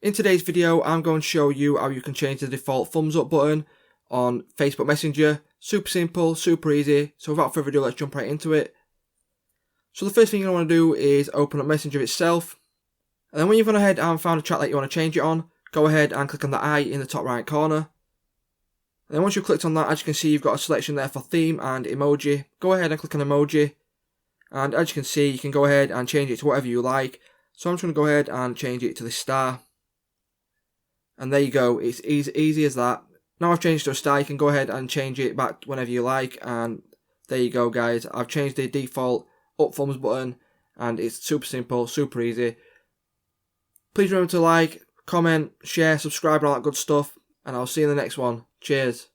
In today's video, I'm going to show you how you can change the default thumbs up button on Facebook Messenger. Super simple, super easy. So without further ado, let's jump right into it. So the first thing you want to do is open up Messenger itself. And then when you've gone ahead and found a chat that you want to change it on, go ahead and click on the eye in the top right corner. And then once you've clicked on that, as you can see, you've got a selection there for theme and emoji. Go ahead and click on emoji. And as you can see, you can go ahead and change it to whatever you like. So I'm just going to go ahead and change it to this star. And there you go, it's easy as that. Now I've changed to a star, you can go ahead and change it back whenever you like. And there you go guys, I've changed the default up thumbs button. And it's super simple, super easy. Please remember to like, comment, share, subscribe and all that good stuff. And I'll see you in the next one. Cheers.